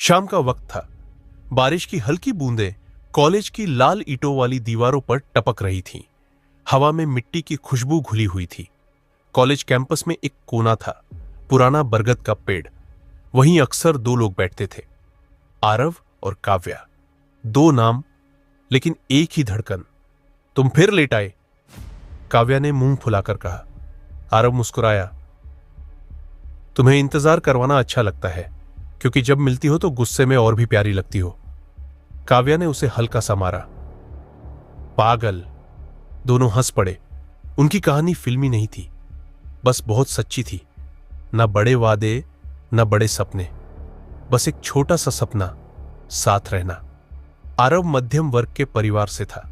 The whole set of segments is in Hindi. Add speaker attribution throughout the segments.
Speaker 1: शाम का वक्त था। बारिश की हल्की बूंदें कॉलेज की लाल ईंटों वाली दीवारों पर टपक रही थीं। हवा में मिट्टी की खुशबू घुली हुई थी। कॉलेज कैंपस में एक कोना था, पुराना बरगद का पेड़। वहीं अक्सर दो लोग बैठते थे, आरव और काव्या। दो नाम, लेकिन एक ही धड़कन। तुम फिर लेट आए, काव्या ने मुंह फुलाकर कहा। आरव मुस्कुराया। तुम्हें इंतजार करवाना अच्छा लगता है, क्योंकि जब मिलती हो तो गुस्से में और भी प्यारी लगती हो। काव्या ने उसे हल्का सा मारा। पागल। दोनों हंस पड़े। उनकी कहानी फिल्मी नहीं थी, बस बहुत सच्ची थी। न बड़े वादे, न बड़े सपने, बस एक छोटा सा सपना, साथ रहना। आरव मध्यम वर्ग के परिवार से था।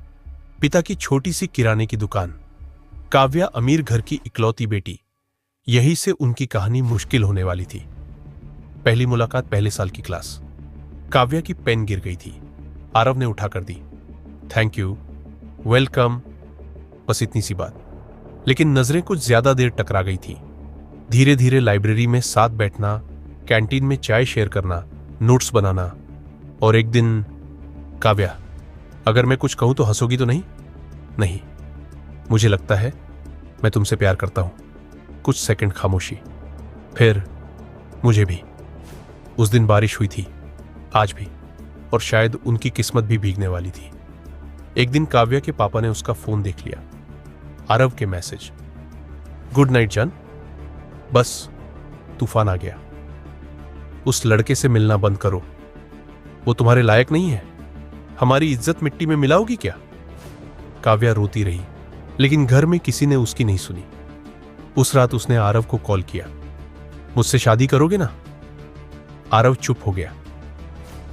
Speaker 1: पिता की छोटी सी किराने की दुकान। काव्या अमीर घर की इकलौती बेटी। यहीं से उनकी कहानी मुश्किल होने वाली थी। पहली मुलाकात पहले साल की क्लास। काव्या की पेन गिर गई थी। आरव ने उठाकर दी। थैंक यू, वेलकम, बस इतनी सी बात। लेकिन नजरें कुछ ज्यादा देर टकरा गई थी। धीरे धीरे लाइब्रेरी में साथ बैठना, कैंटीन में चाय शेयर करना, नोट्स बनाना। और एक दिन, काव्या, अगर मैं कुछ कहूं तो हंसोगी तो नहीं? नहीं, मुझे लगता है मैं तुमसे प्यार करता हूं। कुछ सेकंड खामोशी, फिर मुझे भी। उस दिन बारिश हुई थी, आज भी, और शायद उनकी किस्मत भी भीगने वाली थी। एक दिन काव्या के पापा ने उसका फोन देख लिया। आरव के मैसेज, गुड नाइट जान, बस तूफान आ गया। उस लड़के से मिलना बंद करो, वो तुम्हारे लायक नहीं है। हमारी इज्जत मिट्टी में मिलाओगी क्या? काव्या रोती रही, लेकिन घर में किसी ने उसकी नहीं सुनी। उस रात उसने आरव को कॉल किया। मुझसे शादी करोगे ना? आरव चुप हो गया।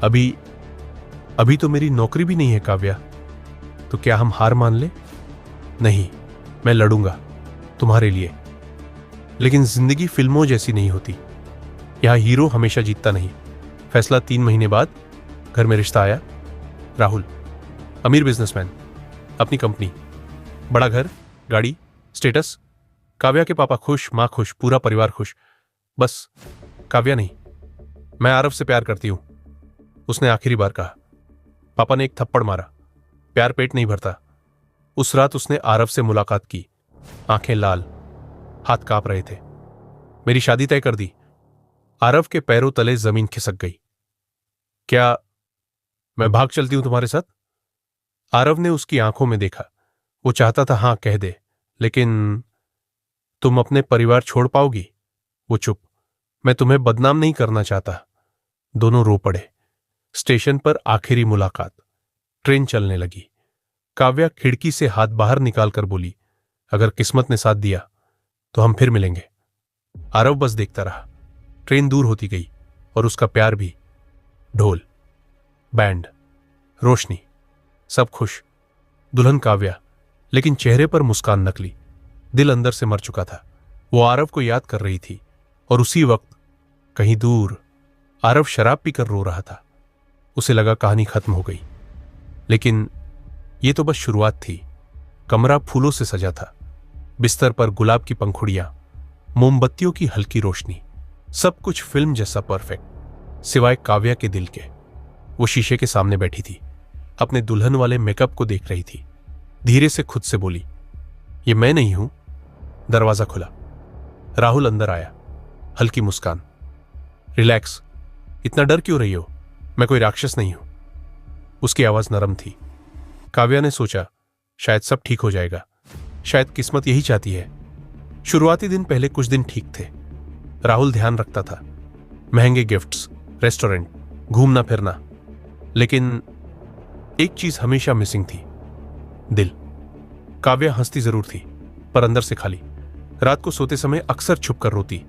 Speaker 1: अभी तो मेरी नौकरी भी नहीं है काव्या। तो क्या हम हार मान ले? नहीं, मैं लड़ूंगा तुम्हारे लिए। लेकिन जिंदगी फिल्मों जैसी नहीं होती। यहां हीरो हमेशा जीतता नहीं। फैसला 3 महीने बाद घर में रिश्ता आया। राहुल, अमीर बिजनेसमैन, अपनी कंपनी, बड़ा घर, गाड़ी, स्टेटस। काव्या के पापा खुश, मां खुश, पूरा परिवार खुश। बस काव्या नहीं। मैं आरव से प्यार करती हूं, उसने आखिरी बार कहा। पापा ने एक थप्पड़ मारा। प्यार पेट नहीं भरता। उस रात उसने आरव से मुलाकात की। आंखें लाल, हाथ कांप रहे थे। मेरी शादी तय कर दी। आरव के पैरों तले जमीन खिसक गई। क्या मैं भाग चलती हूं तुम्हारे साथ? आरव ने उसकी आंखों में देखा। वो चाहता था हां कह दे, लेकिन तुम अपने परिवार छोड़ पाओगी? वो चुप। मैं तुम्हें बदनाम नहीं करना चाहता। दोनों रो पड़े। स्टेशन पर आखिरी मुलाकात। ट्रेन चलने लगी। काव्या खिड़की से हाथ बाहर निकालकर बोली, अगर किस्मत ने साथ दिया तो हम फिर मिलेंगे। आरव बस देखता रहा। ट्रेन दूर होती गई और उसका प्यार भी। ढोल, बैंड, रोशनी, सब खुश। दुल्हन काव्या, लेकिन चेहरे पर मुस्कान नकली। दिल अंदर से मर चुका था। वो आरव को याद कर रही थी, और उसी वक्त कहीं दूर आरव शराब पीकर रो रहा था। उसे लगा कहानी खत्म हो गई, लेकिन यह तो बस शुरुआत थी। कमरा फूलों से सजा था। बिस्तर पर गुलाब की पंखुड़ियां, मोमबत्तियों की हल्की रोशनी, सब कुछ फिल्म जैसा परफेक्ट, सिवाय काव्या के दिल के। वो शीशे के सामने बैठी थी, अपने दुल्हन वाले मेकअप को देख रही थी। धीरे से खुद से बोली, ये मैं नहीं हूं। दरवाजा खुला। राहुल अंदर आया। हल्की मुस्कान। रिलैक्स, इतना डर क्यों रही हो? मैं कोई राक्षस नहीं हूं। उसकी आवाज नरम थी। काव्या ने सोचा, शायद सब ठीक हो जाएगा। शायद किस्मत यही चाहती है। शुरुआती दिन पहले कुछ दिन ठीक थे। राहुल ध्यान रखता था। महंगे गिफ्ट्स, रेस्टोरेंट, घूमना फिरना। लेकिन एक चीज हमेशा मिसिंग थी, दिल। काव्या हंसती जरूर थी, पर अंदर से खाली। रात को सोते समय अक्सर छुप कर रोती।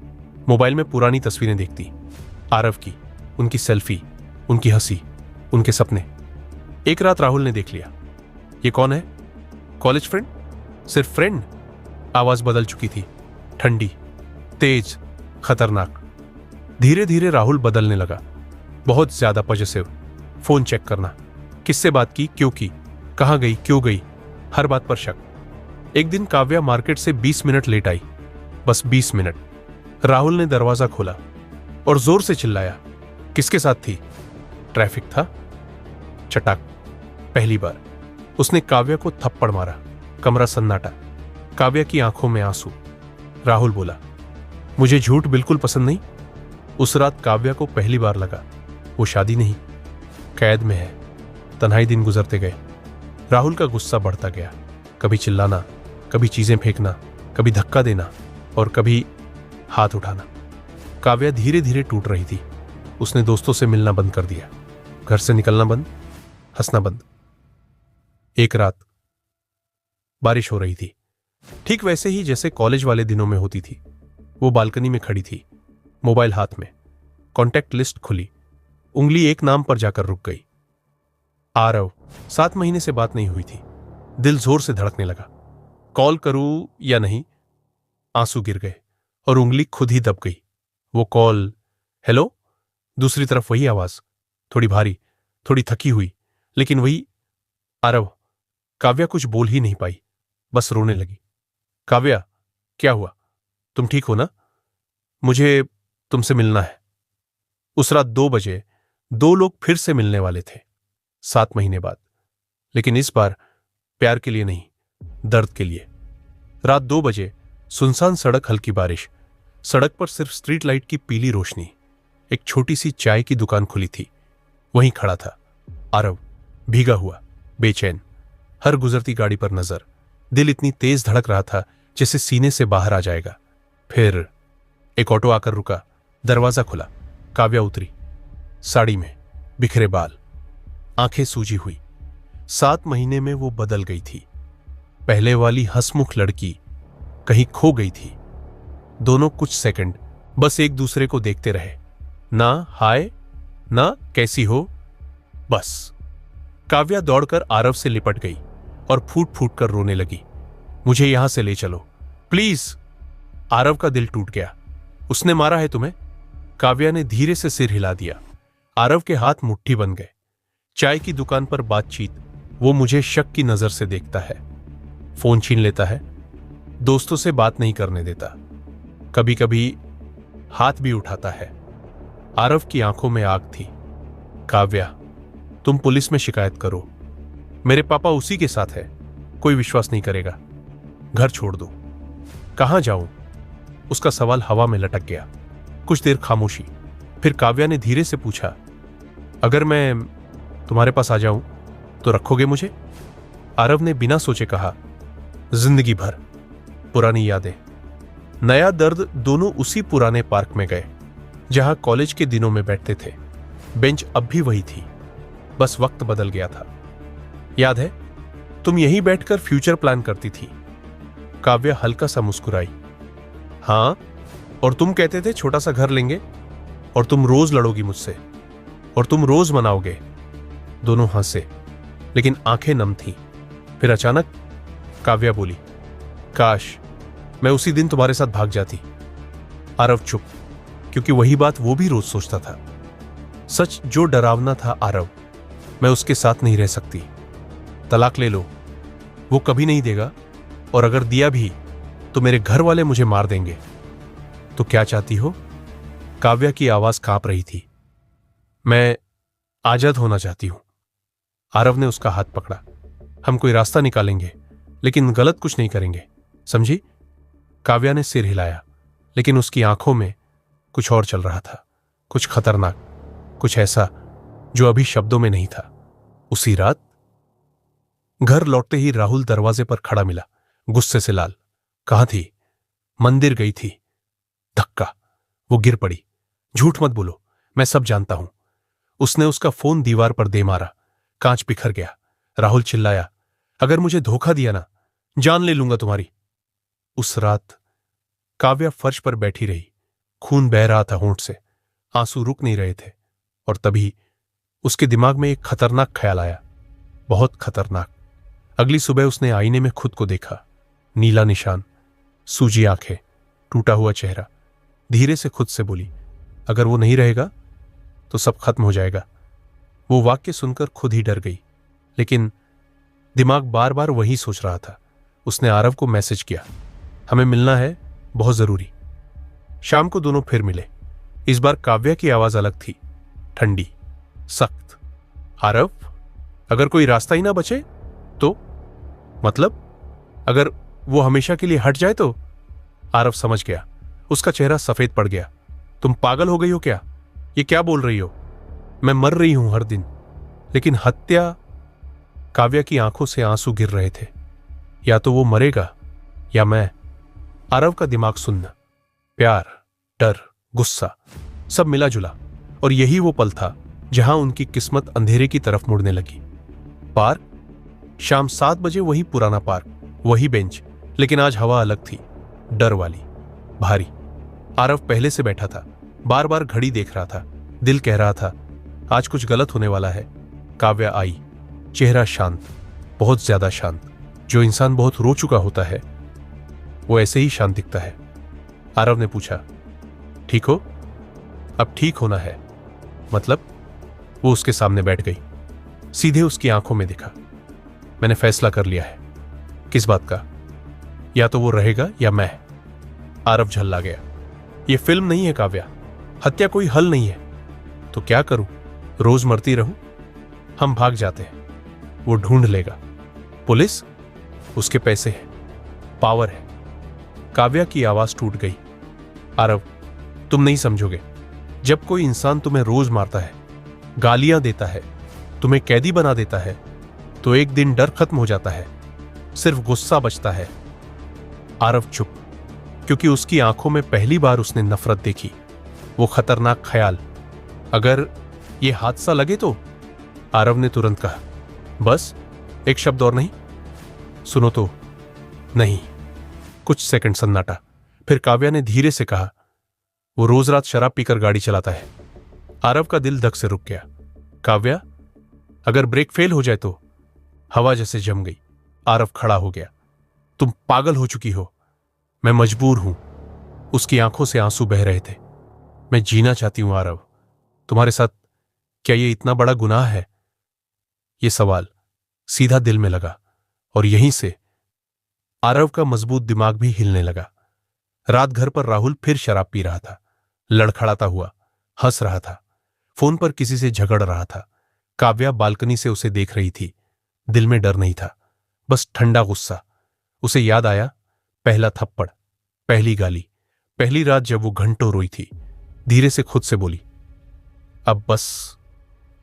Speaker 1: मोबाइल में पुरानी तस्वीरें देखती। आरव की, उनकी सेल्फी, उनकी हंसी, उनके सपने। एक रात राहुल ने देख लिया। ये कौन है? College friend? सिर्फ फ्रेंड? आवाज बदल चुकी थी। ठंडी, तेज, खतरनाक। धीरे धीरे राहुल बदलने लगा। बहुत ज्यादा पॉजेसिव। फोन चेक करना, किससे बात की, क्यों की, कहां गई, क्यों गई, हर बात पर शक। एक दिन काव्या मार्केट से 20 मिनट लेट आई। बस 20 मिनट। राहुल ने दरवाजा खोला और जोर से चिल्लाया, किसके साथ थी? ट्रैफिक था। चटाक, पहली बार उसने काव्या को थप्पड़ मारा। कमरा सन्नाटा, काव्या की आंखों में आंसू। राहुल बोला, मुझे झूठ बिल्कुल पसंद नहीं। उस रात काव्या को पहली बार लगा वो शादी नहीं, कैद में है। तन्हाई दिन गुजरते गए। राहुल का गुस्सा बढ़ता गया। कभी चिल्लाना, कभी चीजें फेंकना, कभी धक्का देना और कभी हाथ उठाना। काव्या धीरे धीरे टूट रही थी। उसने दोस्तों से मिलना बंद कर दिया, घर से निकलना बंद, हंसना बंद। एक रात बारिश हो रही थी, ठीक वैसे ही जैसे कॉलेज वाले दिनों में होती थी। वो बालकनी में खड़ी थी, मोबाइल हाथ में। कॉन्टैक्ट लिस्ट खुली, उंगली एक नाम पर जाकर रुक गई। आरव। 7 महीने से बात नहीं हुई थी। दिल जोर से धड़कने लगा। कॉल करूं या नहीं? आंसू गिर गए और उंगली खुद ही दब गई। वो कॉल, हेलो। दूसरी तरफ वही आवाज, थोड़ी भारी, थोड़ी थकी हुई, लेकिन वही। आरव। काव्या कुछ बोल ही नहीं पाई, बस रोने लगी। काव्या, क्या हुआ? तुम ठीक हो ना? मुझे तुमसे मिलना है। उस रात 2 बजे 2 लोग फिर से मिलने वाले थे, 7 महीने बाद। लेकिन इस बार प्यार के लिए नहीं, दर्द के लिए। रात 2 बजे, सुनसान सड़क, हल्की बारिश। सड़क पर सिर्फ स्ट्रीट लाइट की पीली रोशनी। एक छोटी सी चाय की दुकान खुली थी, वहीं खड़ा था आरव, भीगा हुआ, बेचैन। हर गुजरती गाड़ी पर नजर। दिल इतनी तेज धड़क रहा था जैसे सीने से बाहर आ जाएगा। फिर एक ऑटो आकर रुका, दरवाजा खुला। काव्या उतरी, साड़ी में, बिखरे बाल, आंखें सूजी हुई। 7 महीने में वो बदल गई थी। पहले वाली हंसमुख लड़की कहीं खो गई थी। दोनों कुछ सेकंड बस एक दूसरे को देखते रहे। ना हाय, ना कैसी हो, बस। काव्या दौड़कर आरव से लिपट गई और फूट फूट कर रोने लगी। मुझे यहां से ले चलो प्लीज। आरव का दिल टूट गया। उसने मारा है तुम्हें? काव्या ने धीरे से सिर हिला दिया। आरव के हाथ मुट्ठी बन गए। चाय की दुकान पर बातचीत। वो मुझे शक की नजर से देखता है, फोन छीन लेता है, दोस्तों से बात नहीं करने देता, कभी कभी हाथ भी उठाता है। आरव की आंखों में आग थी। काव्या, तुम पुलिस में शिकायत करो, मेरे पापा उसी के साथ है, कोई विश्वास नहीं करेगा। घर छोड़ दो। कहां जाऊं? उसका सवाल हवा में लटक गया। कुछ देर खामोशी, फिर काव्या ने धीरे से पूछा, अगर मैं तुम्हारे पास आ जाऊं तो रखोगे मुझे? आरव ने बिना सोचे कहा, जिंदगी भर। पुरानी यादें, नया दर्द। दोनों उसी पुराने पार्क में गए जहां कॉलेज के दिनों में बैठते थे। बेंच अब भी वही थी, बस वक्त बदल गया था। याद है, तुम यहीं बैठकर फ्यूचर प्लान करती थी। काव्या हल्का सा मुस्कुराई। हां, और तुम कहते थे छोटा सा घर लेंगे, और तुम रोज लड़ोगी मुझसे, और तुम रोज मनाओगे। दोनों हंसे, लेकिन आंखें नम थीं। फिर अचानक काव्या बोली, काश मैं उसी दिन तुम्हारे साथ भाग जाती। आरव चुप, क्योंकि वही बात वो भी रोज सोचता था। सच जो डरावना था आरव, मैं उसके साथ नहीं रह सकती। तलाक ले लो, वो कभी नहीं देगा, और अगर दिया भी तो मेरे घर वाले मुझे मार देंगे। तो क्या चाहती हो? काव्या की आवाज कांप रही थी। मैं आजाद होना चाहती हूं। आरव ने उसका हाथ पकड़ा। हम कोई रास्ता निकालेंगे, लेकिन गलत कुछ नहीं करेंगे, समझी? काव्या ने सिर हिलाया, लेकिन उसकी आंखों में कुछ और चल रहा था, कुछ खतरनाक, कुछ ऐसा जो अभी शब्दों में नहीं था। उसी रात घर लौटते ही राहुल दरवाजे पर खड़ा मिला, गुस्से से लाल। कहां थी? मंदिर गई थी। धक्का, वो गिर पड़ी। झूठ मत बोलो, मैं सब जानता हूं। उसने उसका फोन दीवार पर दे मारा, कांच बिखर गया। राहुल चिल्लाया, अगर मुझे धोखा दिया ना, जान ले लूंगा तुम्हारी। उस रात काव्या फर्श पर बैठी रही, खून बह रहा था होंठ से, आंसू रुक नहीं रहे थे। और तभी उसके दिमाग में एक खतरनाक ख्याल आया, बहुत खतरनाक। अगली सुबह उसने आईने में खुद को देखा, नीला निशान, सूजी आंखें, टूटा हुआ चेहरा। धीरे से खुद से बोली, अगर वो नहीं रहेगा तो सब खत्म हो जाएगा। वो वाक्य सुनकर खुद ही डर गई, लेकिन दिमाग बार बार वही सोच रहा था। उसने आरव को मैसेज किया, हमें मिलना है, बहुत जरूरी। शाम को दोनों फिर मिले। इस बार काव्या की आवाज अलग थी, ठंडी, सख्त। आरव, अगर कोई रास्ता ही ना बचे तो? मतलब अगर वो हमेशा के लिए हट जाए तो? आरव समझ गया। उसका चेहरा सफेद पड़ गया। तुम पागल हो गई हो क्या? ये क्या बोल रही हो? मैं मर रही हूं हर दिन, लेकिन हत्या। काव्या की आंखों से आंसू गिर रहे थे। या तो वो मरेगा या मैं। आरव का दिमाग सुन्न। प्यार, डर, गुस्सा सब मिला जुला, और यही वो पल था जहां उनकी किस्मत अंधेरे की तरफ मुड़ने लगी। पार्क, शाम 7 बजे, वही पुराना पार्क, वही बेंच, लेकिन आज हवा अलग थी, डर वाली, भारी। आरव पहले से बैठा था, बार बार घड़ी देख रहा था। दिल कह रहा था आज कुछ गलत होने वाला है। काव्या आई, चेहरा शांत, बहुत ज्यादा शांत। जो इंसान बहुत रो चुका होता है वो ऐसे ही शांत दिखता है। आरव ने पूछा, ठीक हो? अब ठीक होना है मतलब? वो उसके सामने बैठ गई, सीधे उसकी आंखों में दिखा। मैंने फैसला कर लिया है। किस बात का? या तो वो रहेगा या मैं। आरव झल्ला गया। ये फिल्म नहीं है काव्या, हत्या कोई हल नहीं है। तो क्या करूं? रोज मरती रहूं? हम भाग जाते हैं, वो ढूंढ लेगा। पुलिस? उसके पैसे हैं, पावर है। काव्या की आवाज टूट गई। आरव, तुम नहीं समझोगे। जब कोई इंसान तुम्हें रोज मारता है, गालियां देता है, तुम्हें कैदी बना देता है, तो एक दिन डर खत्म हो जाता है, सिर्फ गुस्सा बचता है। आरव चुप, क्योंकि उसकी आंखों में पहली बार उसने नफरत देखी, वो खतरनाक ख्याल। अगर ये हादसा लगे तो? आरव ने तुरंत कहा, बस एक शब्द और नहीं? सुनो तो। नहीं। कुछ सेकंड सन्नाटा। फिर काव्या ने धीरे से कहा, वो रोज रात शराब पीकर गाड़ी चलाता है। आरव का दिल धक से रुक गया। काव्या, अगर ब्रेक फेल हो जाए तो? हवा जैसे जम गई। आरव खड़ा हो गया। तुम पागल हो चुकी हो। मैं मजबूर हूं। उसकी आंखों से आंसू बह रहे थे। मैं जीना चाहती हूं आरव, तुम्हारे साथ। क्या ये इतना बड़ा गुनाह है? ये सवाल सीधा दिल में लगा, और यहीं से आरव का मजबूत दिमाग भी हिलने लगा। रात घर पर राहुल फिर शराब पी रहा था, लड़खड़ाता हुआ, हंस रहा था, फोन पर किसी से झगड़ रहा था। काव्या बालकनी से उसे देख रही थी। दिल में डर नहीं था, बस ठंडा गुस्सा। उसे याद आया पहला थप्पड़, पहली गाली, पहली रात जब वो घंटों रोई थी। धीरे से खुद से बोली, अब बस।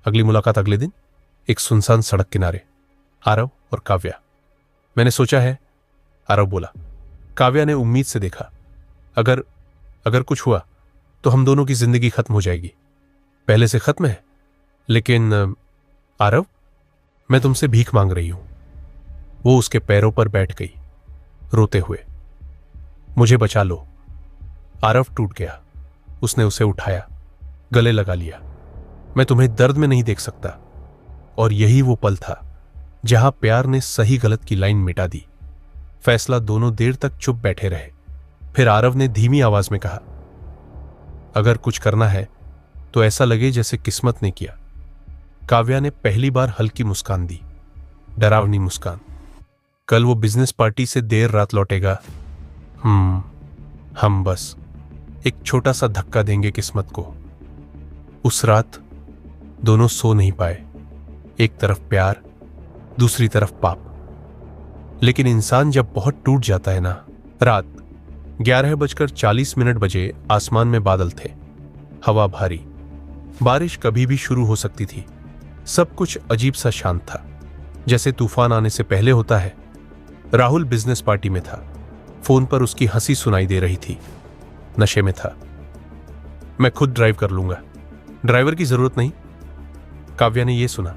Speaker 1: अगली मुलाकात अगले दिन, एक सुनसान सड़क किनारे, आरव और काव्या। मैंने सोचा है, आरव बोला। काव्या ने उम्मीद से देखा। अगर कुछ हुआ तो हम दोनों की जिंदगी खत्म हो जाएगी। पहले से खत्म है, लेकिन आरव, मैं तुमसे भीख मांग रही हूं। वो उसके पैरों पर बैठ गई, रोते हुए। मुझे बचा लो। आरव टूट गया। उसने उसे उठाया, गले लगा लिया। मैं तुम्हें दर्द में नहीं देख सकता। और यही वो पल था जहां प्यार ने सही गलत की लाइन मिटा दी। फैसला दोनों देर तक चुप बैठे रहे। फिर आरव ने धीमी आवाज में कहा, अगर कुछ करना है तो ऐसा लगे जैसे किस्मत ने किया। काव्या ने पहली बार हल्की मुस्कान दी, डरावनी मुस्कान। कल वो बिजनेस पार्टी से देर रात लौटेगा। हम बस एक छोटा सा धक्का देंगे किस्मत को। उस रात दोनों सो नहीं पाए। एक तरफ प्यार, दूसरी तरफ पाप। लेकिन इंसान जब बहुत टूट जाता है ना। रात 11:40 बजे आसमान में बादल थे, हवा भारी। बारिश कभी भी शुरू हो सकती थी। सब कुछ अजीब सा शांत था, जैसे तूफान आने से पहले होता है। राहुल बिजनेस पार्टी में था। फोन पर उसकी हंसी सुनाई दे रही थी। नशे में था। मैं खुद ड्राइव कर लूंगा, ड्राइवर की जरूरत नहीं। काव्या ने यह सुना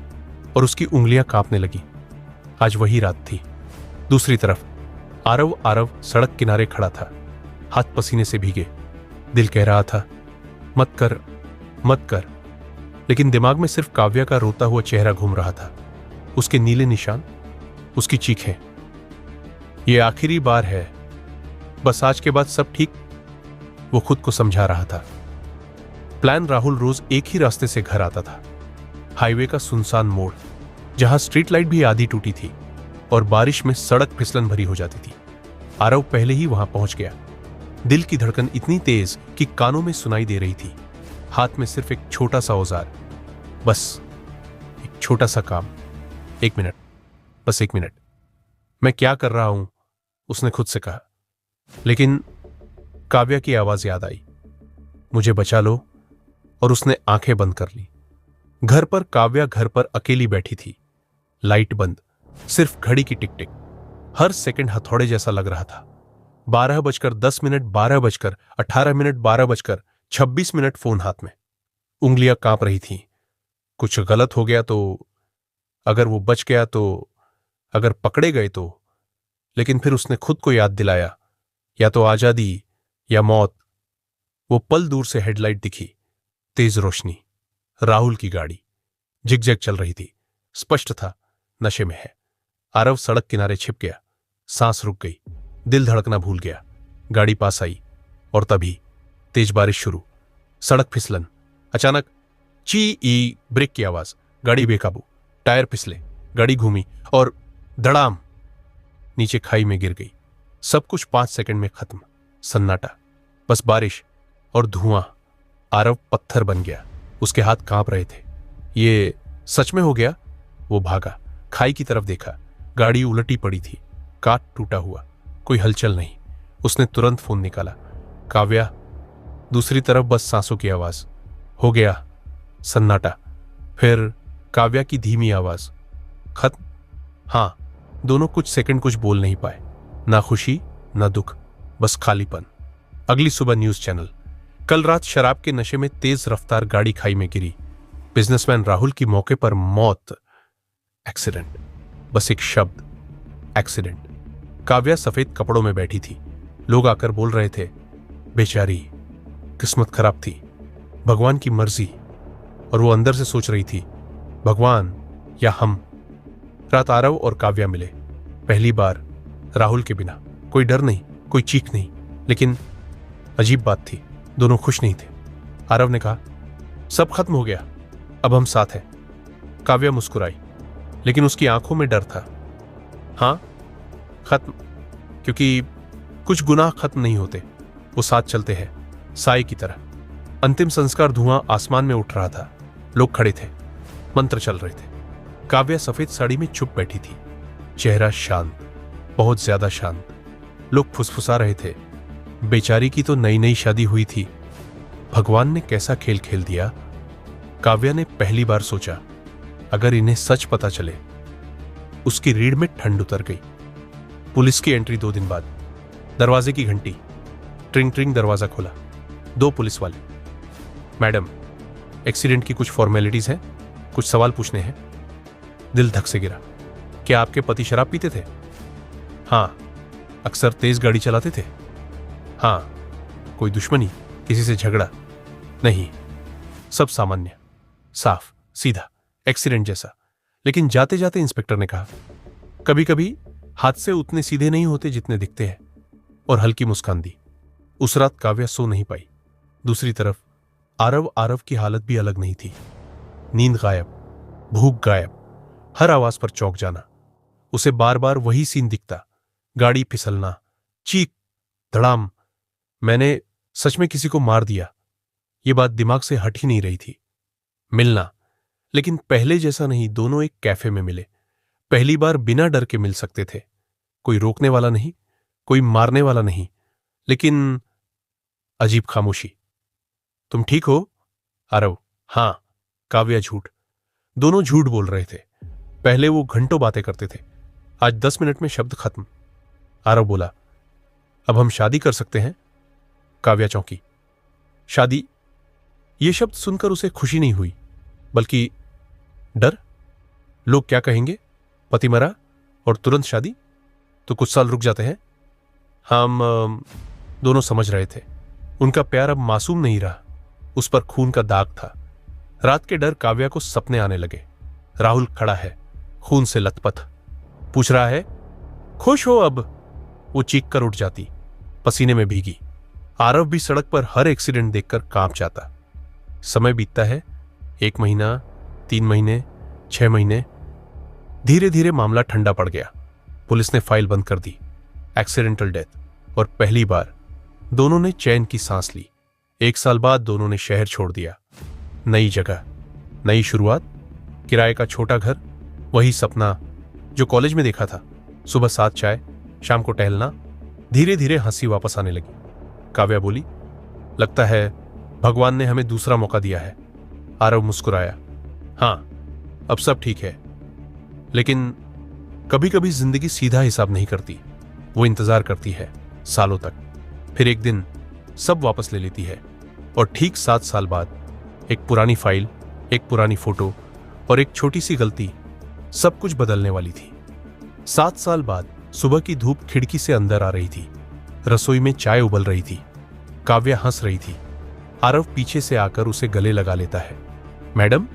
Speaker 1: और उसकी उंगलियां कांपने लगी। आज वही रात थी। दूसरी तरफ आरव सड़क किनारे खड़ा था, हाथ पसीने से भीगे। दिल कह रहा था, मत कर मत कर। लेकिन दिमाग में सिर्फ काव्या का रोता हुआ चेहरा घूम रहा था, उसके नीले निशान, उसकी चीखें। यह आखिरी बार है, बस आज के बाद सब ठीक। वो खुद को समझा रहा था। प्लान राहुल रोज एक ही रास्ते से घर आता था, हाईवे का सुनसान मोड़, जहां स्ट्रीट लाइट भी आधी टूटी थी और बारिश में सड़क फिसलन भरी हो जाती थी। आरव पहले ही वहां पहुंच गया। दिल की धड़कन इतनी तेज कि कानों में सुनाई दे रही थी। हाथ में सिर्फ एक छोटा सा औजार, बस एक छोटा सा काम। 1 मिनट, बस 1 मिनट। मैं क्या कर रहा हूं, उसने खुद से कहा। लेकिन काव्या की आवाज याद आई, मुझे बचा लो, और उसने आंखें बंद कर ली। काव्या घर पर अकेली बैठी थी, लाइट बंद, सिर्फ घड़ी की टिक टिक। हर सेकंड हथौड़े जैसा लग रहा था। 12:10, 12:18, 12:26, फोन हाथ में। उंगलियां कांप रही थीं। कुछ गलत हो गया तो, अगर वो बच गया तो, अगर पकड़े गए तो। लेकिन फिर उसने खुद को याद दिलाया, या तो आजादी या मौत। वो पल दूर से हेडलाइट दिखी, तेज रोशनी, राहुल की गाड़ी झिकझक चल रही थी। स्पष्ट था नशे में है। आरव सड़क किनारे छिप गया, सांस रुक गई, दिल धड़कना भूल गया। गाड़ी पास आई और तभी तेज बारिश शुरू, सड़क फिसलन, अचानक ची ब्रेक की आवाज, गाड़ी बेकाबू, टायर फिसले, गाड़ी घूमी और धड़ाम नीचे खाई में गिर गई। सब कुछ 5 सेकंड में खत्म, सन्नाटा, बस बारिश और धुआं। आरव पत्थर बन गया, उसके हाथ कांप रहे थे। ये सच में हो गया? वो भागा, खाई की तरफ देखा, गाड़ी उलटी पड़ी थी, काट टूटा हुआ, कोई हलचल नहीं। उसने तुरंत फोन निकाला। काव्या, दूसरी तरफ बस सांसों की आवाज। हो गया, सन्नाटा, फिर काव्या की धीमी आवाज, खत्म? हां। दोनों कुछ सेकंड कुछ बोल नहीं पाए, ना खुशी ना दुख, बस खालीपन। अगली सुबह न्यूज चैनल, कल रात शराब के नशे में तेज रफ्तार गाड़ी खाई में गिरी, बिजनेसमैन राहुल की मौके पर मौत। एक्सीडेंट, बस एक शब्द, एक्सीडेंट। काव्या सफेद कपड़ों में बैठी थी, लोग आकर बोल रहे थे, बेचारी, किस्मत खराब थी, भगवान की मर्जी। और वो अंदर से सोच रही थी, भगवान या हम। रात आरव और काव्या मिले, पहली बार राहुल के बिना। कोई डर नहीं, कोई चीख नहीं, लेकिन अजीब बात थी, दोनों खुश नहीं थे। आरव ने कहा, सब खत्म हो गया, अब हम साथ हैं। काव्या मुस्कुराई, लेकिन उसकी आंखों में डर था। हां, खत्म, क्योंकि कुछ गुनाह खत्म नहीं होते, वो साथ चलते हैं, साए की तरह। अंतिम संस्कार धुआं आसमान में उठ रहा था, लोग खड़े थे, मंत्र चल रहे थे। काव्या सफेद साड़ी में चुप बैठी थी, चेहरा शांत, बहुत ज्यादा शांत। लोग फुसफुसा रहे थे, बेचारी की तो नई नई शादी हुई थी, भगवान ने कैसा खेल खेल दिया। काव्या ने पहली बार सोचा, अगर इन्हें सच पता चले। उसकी रीढ़ में ठंड उतर गई। पुलिस की एंट्री 2 दिन बाद, दरवाजे की घंटी, ट्रिंग ट्रिंग, दरवाजा खोला। 2 पुलिस वाले। मैडम, एक्सीडेंट की कुछ फॉर्मेलिटीज हैं, कुछ सवाल पूछने हैं। दिल धक से गिरा। क्या आपके पति शराब पीते थे? हां। अक्सर तेज गाड़ी चलाते थे? हां। कोई दुश्मनी, किसी से झगड़ा? नहीं, सब सामान्य, साफ सीधा, एक्सीडेंट जैसा। लेकिन जाते जाते इंस्पेक्टर ने कहा, कभी कभी हादसे उतने सीधे नहीं होते जितने दिखते हैं, और हल्की मुस्कान दी। उस रात काव्या सो नहीं पाई। दूसरी तरफ आरव की हालत भी अलग नहीं थी। नींद गायब, भूख गायब, हर आवाज पर चौंक जाना। उसे बार बार वही सीन दिखता, गाड़ी फिसलना, चीख, धड़ाम। मैंने सच में किसी को मार दिया, ये बात दिमाग से हट ही नहीं रही थी। मिलना, लेकिन पहले जैसा नहीं। दोनों एक कैफे में मिले, पहली बार बिना डर के मिल सकते थे। कोई रोकने वाला नहीं, कोई मारने वाला नहीं, लेकिन अजीब खामोशी। तुम ठीक हो? आरव, हां। काव्या, झूठ। दोनों झूठ बोल रहे थे। पहले वो घंटों बातें करते थे, आज 10 मिनट में शब्द खत्म। आरव बोला, अब हम शादी कर सकते हैं? काव्या चौंकी। शादी? ये शब्द सुनकर उसे खुशी नहीं हुई, बल्कि डर। लोग क्या कहेंगे? पति मरा और तुरंत शादी? तो कुछ साल रुक जाते हैं। हम दोनों समझ रहे थे, उनका प्यार अब मासूम नहीं रहा, उस पर खून का दाग था। रात के डर काव्या को सपने आने लगे। राहुल खड़ा है, खून से लथपथ, पूछ रहा है, खुश हो अब? वो चीख कर उठ जाती, पसीने में भीगी। आरव भी सड़क पर हर एक्सीडेंट देखकर कांप जाता। समय बीतता है, 1 महीना, 3 महीने, 6 महीने। धीरे धीरे मामला ठंडा पड़ गया। पुलिस ने फाइल बंद कर दी, एक्सीडेंटल डेथ। और पहली बार दोनों ने चैन की सांस ली। 1 साल बाद दोनों ने शहर छोड़ दिया, नई जगह, नई शुरुआत, किराए का छोटा घर, वही सपना जो कॉलेज में देखा था। सुबह 7 चाय, शाम को टहलना। धीरे धीरे हंसी वापस आने लगी। काव्या बोली, लगता है भगवान ने हमें दूसरा मौका दिया है। आरव मुस्कुराया, हाँ अब सब ठीक है। लेकिन कभी कभी जिंदगी सीधा हिसाब नहीं करती, वो इंतजार करती है सालों तक। फिर एक दिन सब वापस ले लेती है। और ठीक 7 साल बाद एक पुरानी फाइल, एक पुरानी फोटो और एक छोटी सी गलती सब कुछ बदलने वाली थी। 7 साल बाद सुबह की धूप खिड़की से अंदर आ रही थी। रसोई में चाय उबल रही थी। काव्या हंस रही थी। आरव पीछे से आकर उसे गले लगा लेता है। मैडम,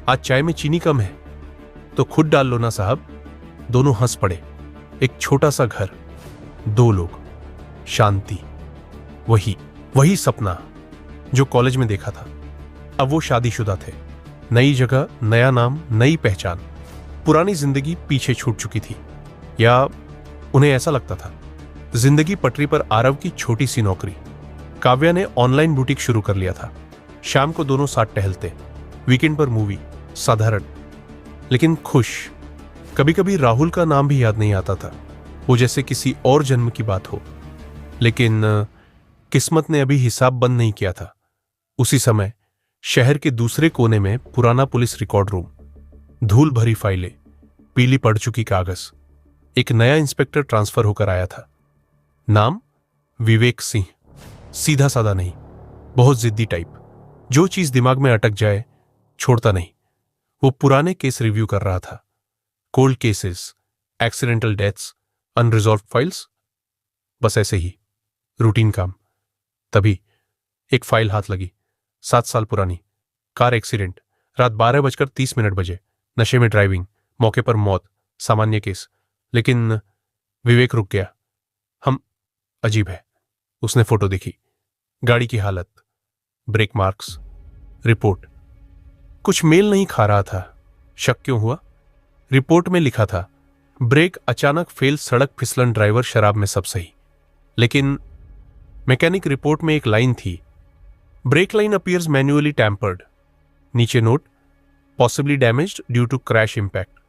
Speaker 1: आज चाय में चीनी कम है तो खुद डाल लो ना साहब। दोनों हंस पड़े। एक छोटा सा घर, 2 लोग, शांति। वही सपना जो कॉलेज में देखा था। अब वो शादीशुदा थे। नई जगह, नया नाम, नई पहचान। पुरानी जिंदगी पीछे छूट चुकी थी, या उन्हें ऐसा लगता था। जिंदगी पटरी पर आरव की छोटी सी नौकरी। काव्या ने ऑनलाइन बुटीक शुरू कर लिया था। शाम को दोनों साथ टहलते, वीकेंड पर मूवी। साधारण लेकिन खुश। कभी कभी राहुल का नाम भी याद नहीं आता था, वो जैसे किसी और जन्म की बात हो। लेकिन किस्मत ने अभी हिसाब बंद नहीं किया था। उसी समय शहर के दूसरे कोने में पुराना पुलिस रिकॉर्ड रूम, धूल भरी फाइलें, पीली पड़ चुकी कागज। एक नया इंस्पेक्टर ट्रांसफर होकर आया था। नाम विवेक सिंह। सीधा साधा नहीं, बहुत जिद्दी टाइप। जो चीज दिमाग में अटक जाए छोड़ता नहीं। वो पुराने केस रिव्यू कर रहा था। Cold cases, accidental deaths, unresolved files, बस ऐसे ही रूटीन काम। तभी एक फाइल हाथ लगी। 7 साल पुरानी। कार एक्सीडेंट, रात 12:30 बजे। नशे में ड्राइविंग, मौके पर मौत, सामान्य केस। लेकिन विवेक रुक गया। हम अजीब है। उसने फोटो देखी। गाड़ी की हालत, ब्रेक मार्क्स, रिपोर्ट। कुछ मेल नहीं खा रहा था। शक क्यों हुआ? रिपोर्ट में लिखा था, ब्रेक अचानक फेल, सड़क फिसलन, ड्राइवर शराब में, सब सही। लेकिन मैकेनिक रिपोर्ट में एक लाइन थी, break line appears manually tampered. नीचे note, possibly damaged due to crash impact.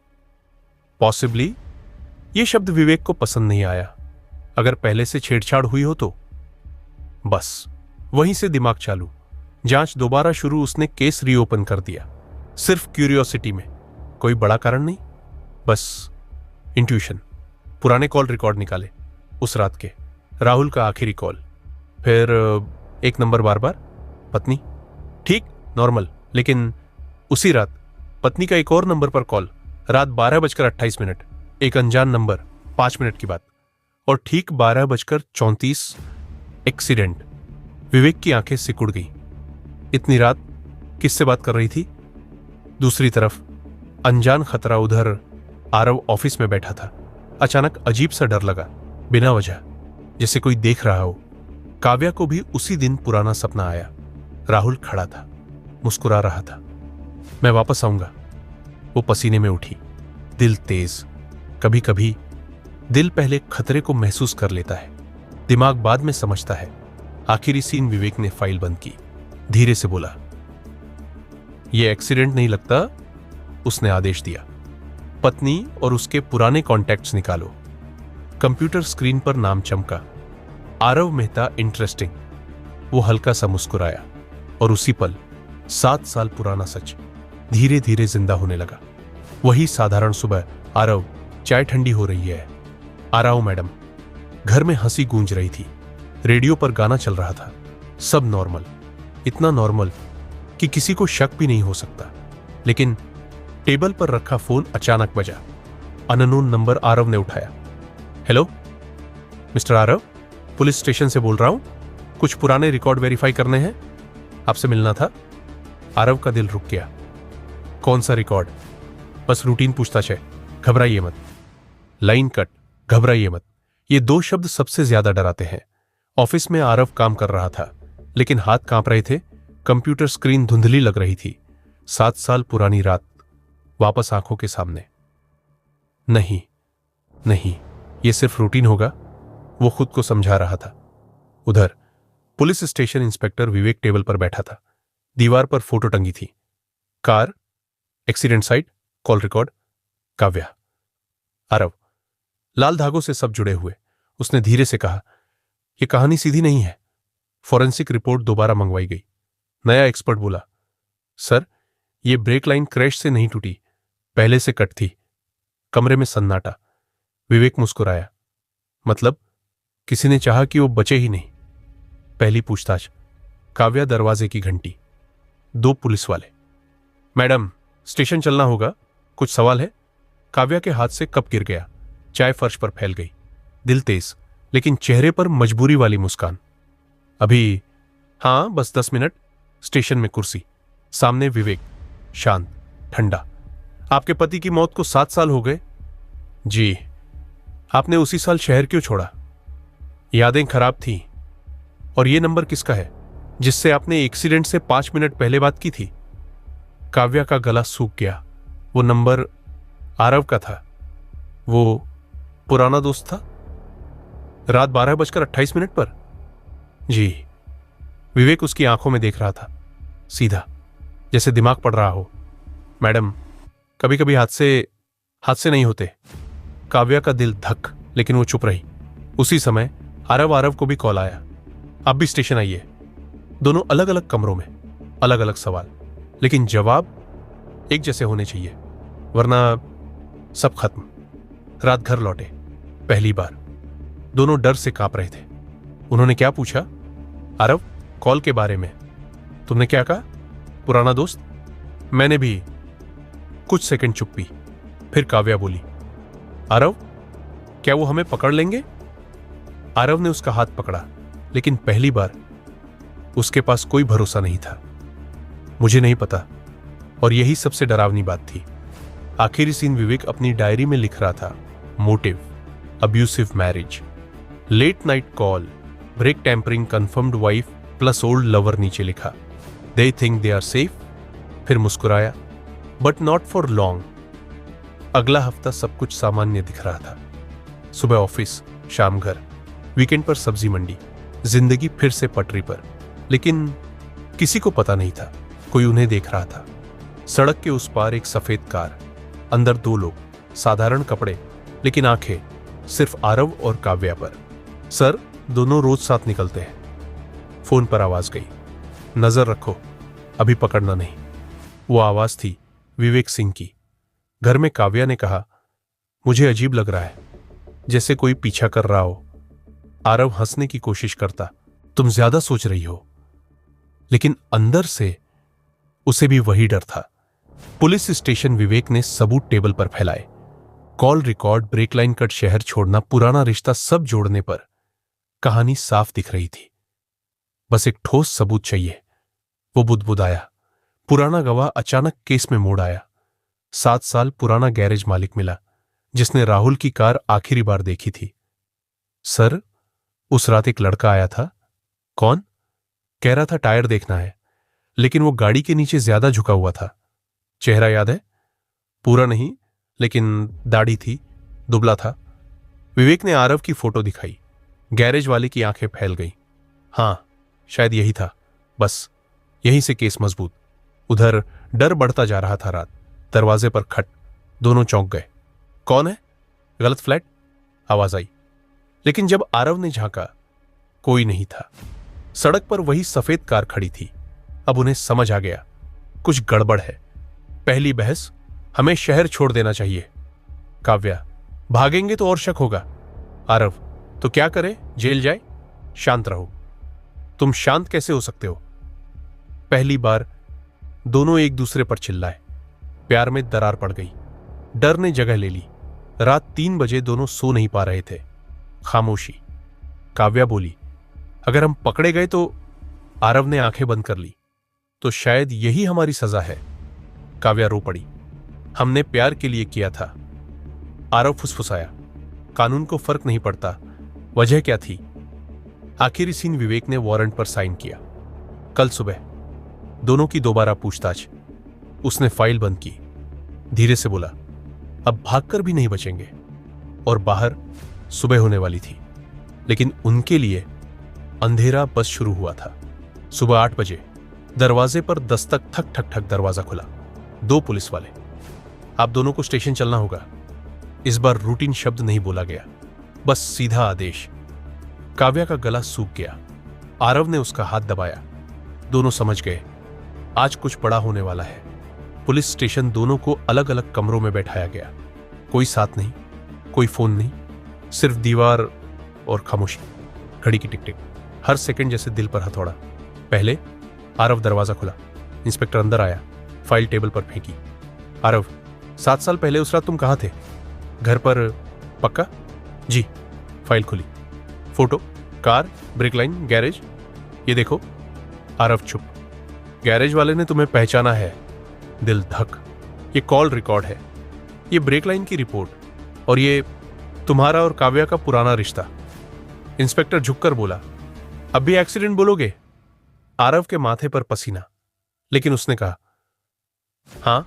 Speaker 1: Possibly, यह शब्द विवेक को पसंद नहीं आया। अगर पहले से छेड़छाड़ हुई हो तो? बस वहीं से दिमाग चालू। जांच दोबारा शुरू। उसने केस रीओपन कर दिया, सिर्फ क्यूरियोसिटी में। कोई बड़ा कारण नहीं, बस इंट्यूशन। पुराने कॉल रिकॉर्ड निकाले उस रात के। राहुल का आखिरी कॉल, फिर एक नंबर बार बार, पत्नी, ठीक नॉर्मल। लेकिन उसी रात पत्नी का एक और नंबर पर कॉल, रात 12:28, एक अनजान नंबर, 5 मिनट की बात। और ठीक 12:34, एक्सीडेंट। विवेक की आंखें सिकुड़ गई। इतनी रात किससे बात कर रही थी? दूसरी तरफ अनजान खतरा। उधर आरव ऑफिस में बैठा था। अचानक अजीब सा डर लगा, बिना वजह, जैसे कोई देख रहा हो। काव्या को भी उसी दिन पुराना सपना आया। राहुल खड़ा था, मुस्कुरा रहा था। मैं वापस आऊंगा। वो पसीने में उठी, दिल तेज। कभी कभी दिल पहले खतरे को महसूस कर लेता है, दिमाग बाद में समझता है। आखिरी सीन। विवेक ने फाइल बंद की, धीरे से बोला, यह एक्सीडेंट नहीं लगता। उसने आदेश दिया, पत्नी और उसके पुराने कॉन्टैक्ट्स निकालो। कंप्यूटर स्क्रीन पर नाम चमका, आरव मेहता, इंटरेस्टिंग। वो हल्का सा मुस्कुराया और उसी पल 7 साल पुराना सच धीरे धीरे जिंदा होने लगा। वही साधारण सुबह। आरव, चाय ठंडी हो रही है। आ रहा हूं मैडम। घर में हंसी गूंज रही थी। रेडियो पर गाना चल रहा था। सब नॉर्मल, इतना नॉर्मल कि किसी को शक भी नहीं हो सकता। लेकिन टेबल पर रखा फोन अचानक बजा। Unknown number. आरव ने उठाया। Hello mister Aarav, police station से बोल रहा हूं। कुछ पुराने रिकॉर्ड वेरीफाई करने हैं, आपसे मिलना था। आरव का दिल रुक गया। कौन सा रिकॉर्ड? बस रूटीन पूछताछ है, घबराइए मत। Line cut. घबराइए मत, ये 2 शब्द सबसे ज्यादा डराते हैं। ऑफिस में आरव काम कर रहा था, लेकिन हाथ कांप रहे थे। कंप्यूटर स्क्रीन धुंधली लग रही थी। 7 साल पुरानी रात वापस आंखों के सामने। नहीं नहीं, ये सिर्फ रूटीन होगा, वो खुद को समझा रहा था। उधर police station. Inspector Vivek table पर बैठा था। दीवार पर फोटो टंगी थी। Car, accident site, call record. Kavya. Aarav. लाल धागों से सब जुड़े हुए। उसने धीरे से कहा, यह कहानी सीधी नहीं है। फॉरेंसिक रिपोर्ट दोबारा मंगवाई गई। नया एक्सपर्ट बोला, सर, यह ब्रेक लाइन क्रैश से नहीं टूटी, पहले से कट थी। कमरे में सन्नाटा। विवेक मुस्कुराया। मतलब किसी ने चाहा कि वो बचे ही नहीं। पहली पूछताछ। काव्या। दरवाजे की घंटी। 2 पुलिस वाले। मैडम, स्टेशन चलना होगा, कुछ सवाल है। काव्या के हाथ से कप गिर गया। चाय फर्श पर फैल गई। दिल तेज, लेकिन चेहरे पर मजबूरी वाली मुस्कान। अभी? हाँ, बस 10 मिनट। स्टेशन में कुर्सी, सामने विवेक, शांत, ठंडा। आपके पति की मौत को 7 साल हो गए? जी। आपने उसी साल शहर क्यों छोड़ा? यादें खराब थीं। और ये नंबर किसका है जिससे आपने एक्सीडेंट से 5 मिनट पहले बात की थी? काव्या का गला सूख गया। वो नंबर आरव का था। वो पुराना दोस्त था। रात 12:28 पर? जी। विवेक उसकी आंखों में देख रहा था, सीधा, जैसे दिमाग पढ़ रहा हो। मैडम, कभी कभी हादसे नहीं होते। काव्या का दिल धक, लेकिन वो चुप रही। उसी समय आरव को भी कॉल आया, आप भी स्टेशन आइए। दोनों अलग अलग कमरों में, अलग अलग सवाल, लेकिन जवाब एक जैसे होने चाहिए, वरना सब खत्म। रात घर लौटे, पहली बार। दोनों डर से कांप रहे थे। उन्होंने क्या पूछा? आरव, कॉल के बारे में। तुमने क्या कहा? पुराना दोस्त। मैंने भी। कुछ सेकंड चुप्पी। फिर काव्या बोली, आरव, क्या वो हमें पकड़ लेंगे? आरव ने उसका हाथ पकड़ा, लेकिन पहली बार उसके पास कोई भरोसा नहीं था। मुझे नहीं पता। और यही सबसे डरावनी बात थी। आखिरी सीन विवेक अपनी डायरी में लिख रहा था। Motive, abusive marriage, late night call, brake tampering, confirmed wife plus old lover नीचे लिखा। They think they are safe. फिर मुस्कुराया, बट नॉट फॉर लॉन्ग। अगला हफ्ता सब कुछ सामान्य दिख रहा था। सुबह ऑफिस, शाम घर, वीकेंड पर सब्जी मंडी। जिंदगी फिर से पटरी पर। लेकिन किसी को पता नहीं था कोई उन्हें देख रहा था। सड़क के उस पार एक सफेद कार, अंदर 2 लोग, साधारण कपड़े, लेकिन आंखें सिर्फ आरव और काव्या पर। सर, दोनों रोज साथ निकलते हैं। फोन पर आवाज गई, नजर रखो, अभी पकड़ना नहीं। वो आवाज थी विवेक सिंह की। घर में काव्या ने कहा, मुझे अजीब लग रहा है, जैसे कोई पीछा कर रहा हो। आरव हंसने की कोशिश करता, तुम ज्यादा सोच रही हो। लेकिन अंदर से उसे भी वही डर था। Police station. विवेक ने सबूत टेबल पर फैलाए। Call record, brake line cut, शहर छोड़ना, पुराना रिश्ता, सब जोड़ने पर कहानी साफ दिख रही थी। बस एक ठोस सबूत चाहिए। वो बुदबुदाया। पुराना गवाह अचानक केस में मोड़ आया। 7 साल पुराना गैरेज मालिक मिला, जिसने राहुल की कार आखिरी बार देखी थी। सर, उस रात एक लड़का आया था। कौन? कह रहा था टायर देखना है, लेकिन वो गाड़ी के नीचे ज्यादा झुका हुआ था। चेहरा याद है? पूरा नहीं, लेकिन दाढ़ी थी, दुबला था। विवेक ने आरव की फोटो दिखाई। गैरेज वाले की आंखें फैल गईं। हाँ, शायद यही था। बस यहीं से केस मजबूत। उधर डर बढ़ता जा रहा था। रात, दरवाजे पर खट। दोनों चौंक गए। कौन है? गलत फ्लैट? आवाज आई। लेकिन जब आरव ने झांका, कोई नहीं था। सड़क पर वही सफेद कार खड़ी थी। अब उन्हें समझ आ गया, कुछ गड़बड़ है। पहली बहस, हमें शहर छोड़ देना चाहिए। काव्या, भागेंगे तो और शक होगा। आरव, तो क्या करे, जेल जाए? शांत रहो। तुम शांत कैसे हो सकते हो? पहली बार दोनों एक दूसरे पर चिल्लाए। प्यार में दरार पड़ गई। डर ने जगह ले ली। रात 3 बजे दोनों सो नहीं पा रहे थे। खामोशी। काव्या बोली, अगर हम पकड़े गए तो? आरव ने आंखें बंद कर ली। तो शायद यही हमारी सजा है। काव्या रो पड़ी। हमने प्यार के लिए किया था। आरव फुसफुसाया, कानून को फर्क नहीं पड़ता। वजह क्या थी? आखिरी सीन। विवेक ने वारंट पर साइन किया। कल सुबह दोनों की दोबारा पूछताछ। उसने फाइल बंद की, धीरे से बोला, अब भागकर भी नहीं बचेंगे। और बाहर सुबह होने वाली थी, लेकिन उनके लिए अंधेरा बस शुरू हुआ था। सुबह 8 बजे दरवाजे पर दस्तक, ठक ठक ठक। दरवाजा खुला। 2 पुलिस वाले। आप दोनों को स्टेशन चलना होगा। इस बार रूटीन शब्द नहीं बोला गया, बस सीधा आदेश। काव्या का गला सूख गया। आरव ने उसका हाथ दबाया। दोनों समझ गए, आज कुछ बड़ा होने वाला है। पुलिस स्टेशन दोनों को अलग अलग कमरों में बैठाया गया। कोई साथ नहीं, कोई फोन नहीं, सिर्फ दीवार और खामोशी। घड़ी की टिक टिक, हर सेकंड जैसे दिल पर हथौड़ा। पहले आरव दरवाजा खुला। इंस्पेक्टर अंदर आया, फाइल टेबल पर फेंकी। आरव, 7 साल पहले उस रात तुम कहां थे? घर पर। पक्का? जी। फाइल खुली। Photo, car, brake line, garage, ये देखो। आरव चुप। गैरेज वाले ने तुम्हें पहचाना है। दिल धक। ये कॉल रिकॉर्ड है, ये ब्रेक लाइन की रिपोर्ट, और ये तुम्हारा और काव्या का पुराना रिश्ता। इंस्पेक्टर झुककर बोला, अब भी एक्सीडेंट बोलोगे? आरव के माथे पर पसीना, लेकिन उसने कहा, हां।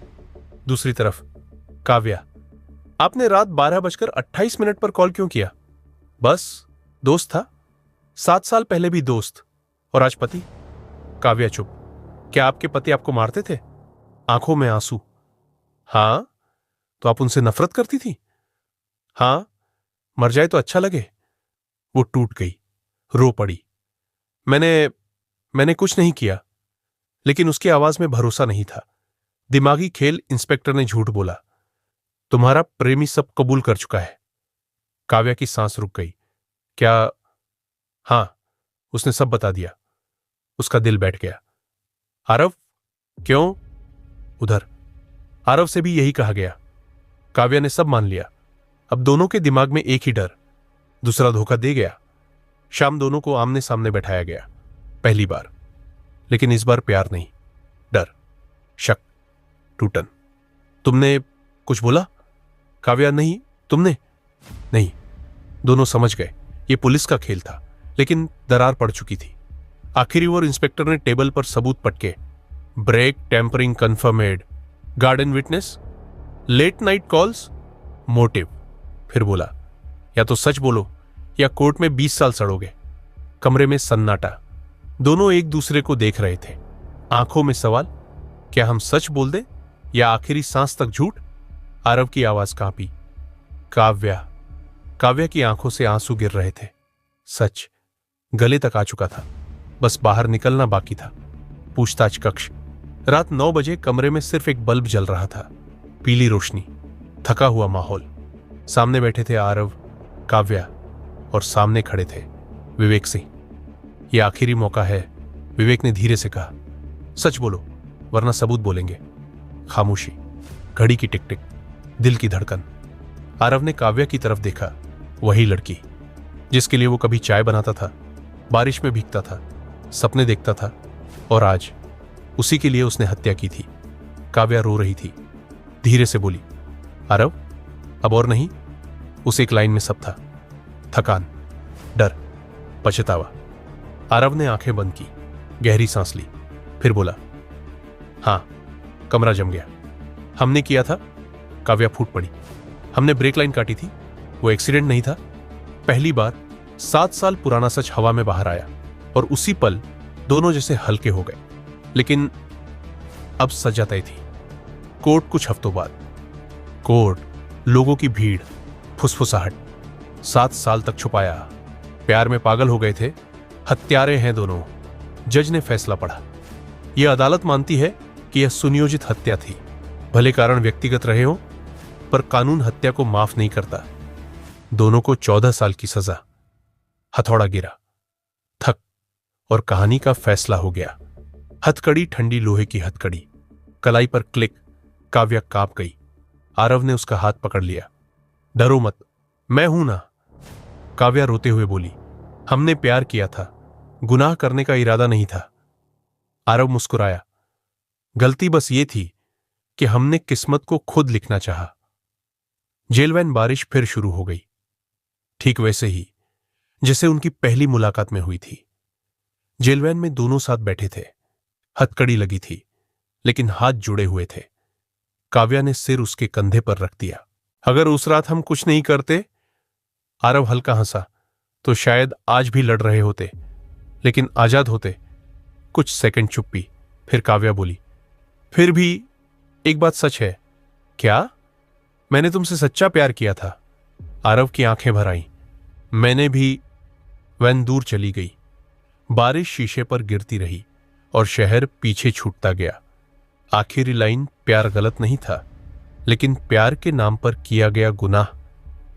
Speaker 1: दूसरी तरफ काव्या, आपने रात 12:28 पर कॉल क्यों किया? बस दोस्त था, 7 साल पहले भी दोस्त, और आज पति। काव्या चुप। क्या आपके पति आपको मारते थे? आंखों में आंसू। हां। तो आप उनसे नफरत करती थी? हां, मर जाए तो अच्छा लगे। वो टूट गई, रो पड़ी। मैंने कुछ नहीं किया। लेकिन उसकी आवाज में भरोसा नहीं था। दिमागी खेल। इंस्पेक्टर ने झूठ बोला, तुम्हारा प्रेमी सब कबूल कर चुका है। काव्या की सांस रुक गई। क्या? हां, उसने सब बता दिया। उसका दिल बैठ गया। आरव, क्यों? उधर आरव से भी यही कहा गया। काव्या ने सब मान लिया। अब दोनों के दिमाग में एक ही डर, दूसरा धोखा दे गया। शाम दोनों को आमने सामने बैठाया गया, पहली बार। लेकिन इस बार प्यार नहीं, डर, शक, टूटन। तुमने कुछ बोला? काव्या, नहीं। तुमने? नहीं। दोनों समझ गए, ये पुलिस का खेल था, लेकिन दरार पड़ चुकी थी। आखिरी ओर इंस्पेक्टर ने टेबल पर सबूत पटके। Brake, tampering confirmed, garden witness, late night calls, motive. फिर बोला, या तो सच बोलो या कोर्ट में 20 साल सड़ोगे। कमरे में सन्नाटा। दोनों एक दूसरे को देख रहे थे, आंखों में सवाल, क्या हम सच बोल दें या आखिरी सांस तक झूठ? आरव की आवाज कांपी। काव्या। काव्या की आंखों से आंसू गिर रहे थे। सच गले तक आ चुका था, बस बाहर निकलना बाकी था। पूछताछ कक्ष। रात 9 बजे कमरे में सिर्फ एक बल्ब जल रहा था, पीली रोशनी, थका हुआ माहौल। सामने बैठे थे आरव, काव्या, और सामने खड़े थे विवेक सिंह। यह आखिरी मौका है, विवेक ने धीरे से कहा। सच बोलो, वरना सबूत बोलेंगे। खामोशी। घड़ी की टिक टिक, दिल की धड़कन। आरव ने काव्या की तरफ देखा, वही लड़की जिसके लिए वो कभी चाय बनाता था, बारिश में भीगता था, सपने देखता था, और आज उसी के लिए उसने हत्या की थी। काव्या रो रही थी, धीरे से बोली, आरव, अब और नहीं। उस एक लाइन में सब था, थकान, डर, पछतावा। आरव ने आंखें बंद की, गहरी सांस ली, फिर बोला, हां, कमरा जम गया। हमने किया था। काव्या फूट पड़ी। हमने ब्रेक लाइन काटी थी, वो एक्सीडेंट नहीं था। पहली बार 7 साल पुराना सच हवा में बाहर आया, और उसी पल दोनों जैसे हल्के हो गए। लेकिन अब सजा तय थी। कोर्ट कुछ हफ्तों बाद। कोर्ट, लोगों की भीड़, फुसफुसाहट। 7 साल तक छुपाया, प्यार में पागल हो गए थे, हत्यारे हैं दोनों। जज ने फैसला पढ़ा। यह अदालत मानती है कि यह सुनियोजित हत्या थी। भले कारण व्यक्तिगत रहे हो, पर कानून हत्या को माफ नहीं करता। दोनों को 14 साल की सजा। हथौड़ा गिरा, थक, और कहानी का फैसला हो गया। हथकड़ी, ठंडी लोहे की हथकड़ी, कलाई पर क्लिक। काव्या कांप गई। आरव ने उसका हाथ पकड़ लिया। डरो मत, मैं हूं ना। काव्या रोते हुए बोली, हमने प्यार किया था, गुनाह करने का इरादा नहीं था। आरव मुस्कुराया। गलती बस ये थी कि हमने किस्मत को खुद लिखना चाहा। जेल वैन बारिश फिर शुरू हो गई, ठीक वैसे ही जैसे उनकी पहली मुलाकात में हुई थी। जेल वैन में दोनों साथ बैठे थे, हथकड़ी लगी थी, लेकिन हाथ जुड़े हुए थे। काव्या ने सिर उसके कंधे पर रख दिया। अगर उस रात हम कुछ नहीं करते, आरव हल्का हंसा, तो शायद आज भी लड़ रहे होते, लेकिन आजाद होते। कुछ सेकंड चुप्पी, फिर काव्या बोली, फिर भी एक बात सच है। क्या? मैंने तुमसे सच्चा प्यार किया था। आरव की आंखें भर आईं। मैंने भी। वैन दूर चली गई। बारिश शीशे पर गिरती रही और शहर पीछे छूटता गया। आखिरी लाइन, प्यार गलत नहीं था, लेकिन प्यार के नाम पर किया गया गुनाह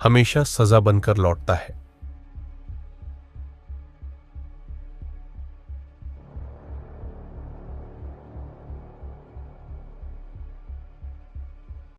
Speaker 1: हमेशा सजा बनकर लौटता है।